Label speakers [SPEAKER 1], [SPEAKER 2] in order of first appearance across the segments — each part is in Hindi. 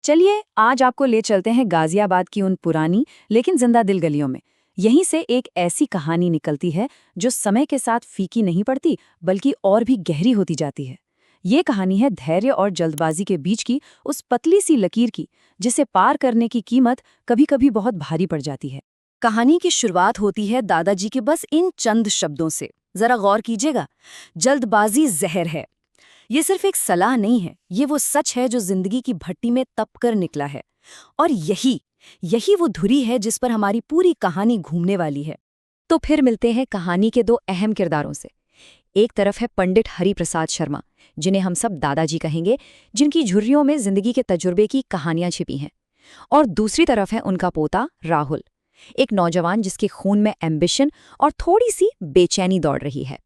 [SPEAKER 1] चलिए आज आपको ले चलते हैं गाजियाबाद की उन पुरानी लेकिन जिंदा दिल गलियों में। यहीं से एक ऐसी कहानी निकलती है जो समय के साथ फीकी नहीं पड़ती बल्कि और भी गहरी होती जाती है। ये कहानी है धैर्य और जल्दबाजी के बीच की उस पतली सी लकीर की, जिसे पार करने की कीमत कभी कभी बहुत भारी पड़ जाती है। कहानी की शुरुआत होती है दादाजी के बस इन चंद शब्दों से। जरा गौर कीजिएगा, जल्दबाजी जहर है। ये सिर्फ एक सलाह नहीं है, ये वो सच है जो जिंदगी की भट्टी में तप कर निकला है। और यही यही वो धुरी है जिस पर हमारी पूरी कहानी घूमने वाली है। तो फिर मिलते हैं कहानी के दो अहम किरदारों से। एक तरफ है पंडित हरिप्रसाद शर्मा, जिन्हें हम सब दादाजी कहेंगे, जिनकी झुर्रियों में जिंदगी के तजुर्बे की कहानियां छिपी हैं। और दूसरी तरफ है उनका पोता राहुल, एक नौजवान जिसके खून में एम्बिशन और थोड़ी सी बेचैनी दौड़ रही है।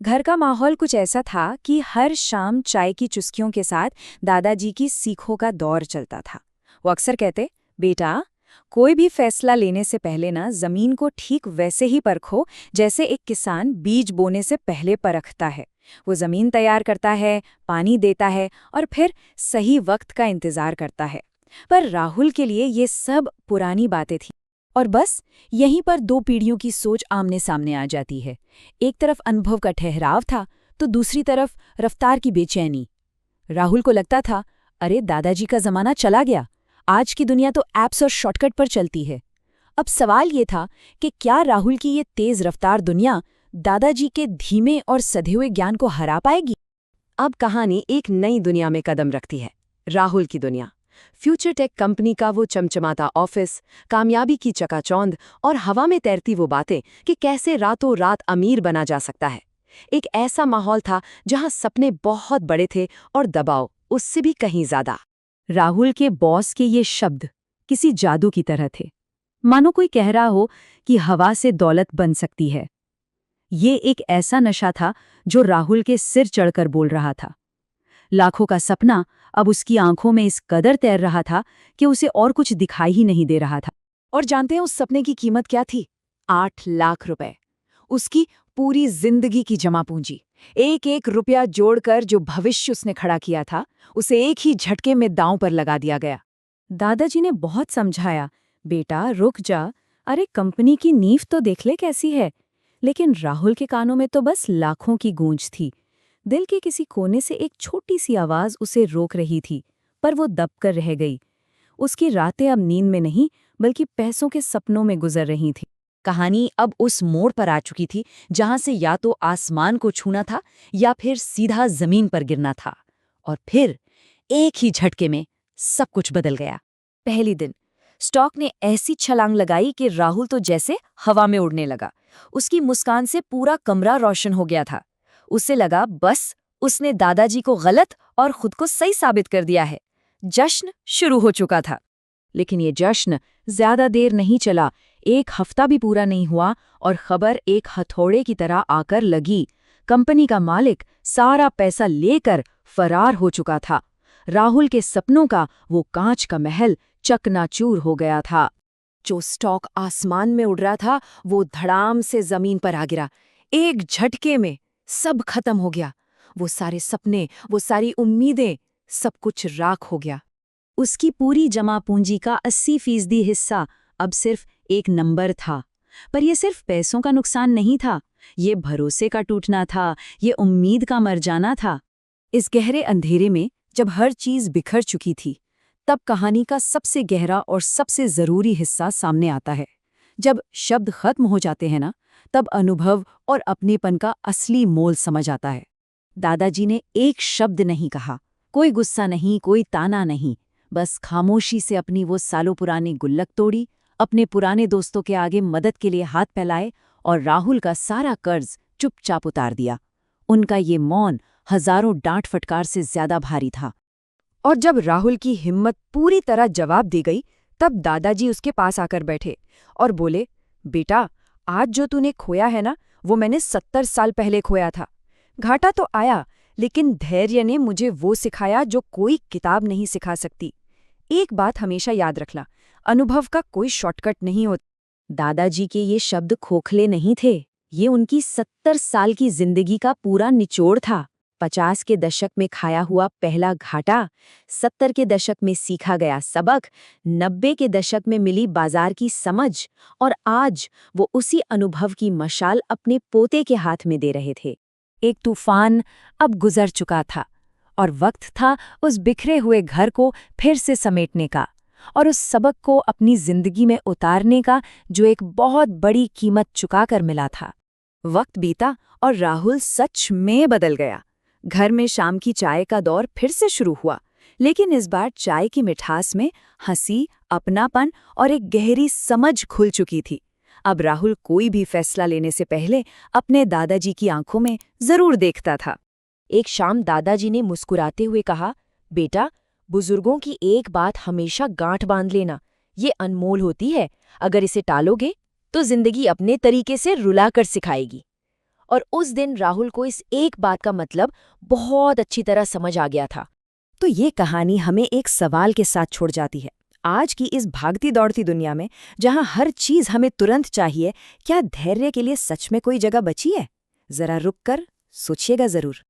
[SPEAKER 1] घर का माहौल कुछ ऐसा था कि हर शाम चाय की चुस्कियों के साथ दादाजी की सीखों का दौर चलता था। वो अक्सर कहते, बेटा, कोई भी फैसला लेने से पहले ना जमीन को ठीक वैसे ही परखो जैसे एक किसान बीज बोने से पहले परखता है। वो जमीन तैयार करता है, पानी देता है और फिर सही वक्त का इंतजार करता है। पर राहुल के लिए ये सब पुरानी बातें थीं। और बस यहीं पर दो पीढ़ियों की सोच आमने सामने आ जाती है। एक तरफ अनुभव का ठहराव था तो दूसरी तरफ रफ्तार की बेचैनी। राहुल को लगता था, अरे दादाजी का जमाना चला गया, आज की दुनिया तो ऐप्स और शॉर्टकट पर चलती है। अब सवाल ये था कि क्या राहुल की ये तेज रफ्तार दुनिया दादाजी के धीमे और सधे हुए ज्ञान को हरा पाएगी। अब कहानी एक नई दुनिया में कदम रखती है, राहुल की दुनिया। फ्यूचर टेक कंपनी का वो चमचमाता ऑफिस, कामयाबी की चकाचौंध और हवा में तैरती वो बातें कि कैसे रातों रात अमीर बना जा सकता है। एक ऐसा माहौल था जहां सपने बहुत बड़े थे और दबाव उससे भी कहीं ज्यादा। राहुल के बॉस के ये शब्द किसी जादू की तरह थे, मानो कोई कह रहा हो कि हवा से दौलत बन सकती है। ये एक ऐसा नशा था जो राहुल के सिर चढ़कर बोल रहा था। लाखों का सपना अब उसकी आंखों में इस कदर तैर रहा था कि उसे और कुछ दिखाई ही नहीं दे रहा था। और जानते हैं उस सपने की कीमत क्या थी? 8 लाख रुपए। उसकी पूरी जिंदगी की जमा पूंजी। एक एक रुपया जोड़कर जो भविष्य उसने खड़ा किया था, उसे एक ही झटके में दांव पर लगा दिया गया। दादाजी ने बहुत समझाया, बेटा रुक जा, अरे कंपनी की नींव तो देख ले कैसी है। लेकिन राहुल के कानों में तो बस लाखों की गूंज थी। दिल के किसी कोने से एक छोटी सी आवाज उसे रोक रही थी, पर वो दब कर रह गई। उसकी रातें अब नींद में नहीं बल्कि पैसों के सपनों में गुजर रही थी। कहानी अब उस मोड़ पर आ चुकी थी जहां से या तो आसमान को छूना था या फिर सीधा जमीन पर गिरना था। और फिर एक ही झटके में सब कुछ बदल गया। पहली दिन स्टॉक ने ऐसी छलांग लगाई कि राहुल तो जैसे हवा में उड़ने लगा। उसकी मुस्कान से पूरा कमरा रोशन हो गया था। उसे लगा बस उसने दादाजी को गलत और खुद को सही साबित कर दिया है। जश्न शुरू हो चुका था। लेकिन ये जश्न ज्यादा देर नहीं चला। एक हफ्ता भी पूरा नहीं हुआ और खबर एक हथौड़े की तरह आकर लगी। कंपनी का मालिक सारा पैसा लेकर फरार हो चुका था। राहुल के सपनों का वो कांच का महल चकनाचूर हो गया था। जो स्टॉक आसमान में उड़ रहा था वो धड़ाम से जमीन पर आ गिरा। एक झटके में सब खत्म हो गया। वो सारे सपने, वो सारी उम्मीदें, सब कुछ राख हो गया। उसकी पूरी जमा पूंजी का 80% हिस्सा अब सिर्फ एक नंबर था। पर यह सिर्फ पैसों का नुकसान नहीं था, ये भरोसे का टूटना था, ये उम्मीद का मर जाना था। इस गहरे अंधेरे में जब हर चीज बिखर चुकी थी, तब कहानी का सबसे गहरा और सबसे जरूरी हिस्सा सामने आता है। जब शब्द खत्म हो जाते हैं ना, तब अनुभव और अपनेपन का असली मोल समझ आता है। दादाजी ने एक शब्द नहीं कहा, कोई गुस्सा नहीं, कोई ताना नहीं, बस खामोशी से अपनी वो सालों पुरानी गुल्लक तोड़ी, अपने पुराने दोस्तों के आगे मदद के लिए हाथ फैलाए और राहुल का सारा कर्ज चुपचाप उतार दिया। उनका ये मौन हजारों डांट फटकार से ज्यादा भारी था। और जब राहुल की हिम्मत पूरी तरह जवाब दी गई, तब दादाजी उसके पास आकर बैठे और बोले, बेटा, आज जो तूने खोया है ना, वो मैंने 70 साल पहले खोया था। घाटा तो आया, लेकिन धैर्य ने मुझे वो सिखाया जो कोई किताब नहीं सिखा सकती। एक बात हमेशा याद रखना, अनुभव का कोई शॉर्टकट नहीं होता। दादाजी के ये शब्द खोखले नहीं थे, ये उनकी 70 साल की जिंदगी का पूरा निचोड़ था। 50 के दशक में खाया हुआ पहला घाटा, 70 के दशक में सीखा गया सबक, 90 के दशक में मिली बाजार की समझ, और आज वो उसी अनुभव की मशाल अपने पोते के हाथ में दे रहे थे। एक तूफान अब गुजर चुका था और वक्त था उस बिखरे हुए घर को फिर से समेटने का और उस सबक को अपनी जिंदगी में उतारने का जो एक बहुत बड़ी कीमत चुकाकर मिला था। वक्त बीता और राहुल सच में बदल गया। घर में शाम की चाय का दौर फिर से शुरू हुआ, लेकिन इस बार चाय की मिठास में हंसी, अपनापन और एक गहरी समझ खुल चुकी थी। अब राहुल कोई भी फैसला लेने से पहले अपने दादाजी की आंखों में जरूर देखता था।
[SPEAKER 2] एक शाम दादाजी ने मुस्कुराते हुए कहा, बेटा, बुजुर्गों की एक बात हमेशा गांठ बांध लेना, ये अनमोल होती है। अगर इसे टालोगे तो जिंदगी अपने तरीके से रुलाकर सिखाएगी। और उस दिन राहुल को इस एक बात का मतलब बहुत अच्छी तरह समझ आ गया था।
[SPEAKER 1] तो ये कहानी हमें एक सवाल के साथ छोड़ जाती है। आज की इस भागती दौड़ती दुनिया में, जहां हर चीज हमें तुरंत चाहिए, क्या धैर्य के लिए सच में कोई जगह बची है? जरा रुक कर सोचिएगा जरूर।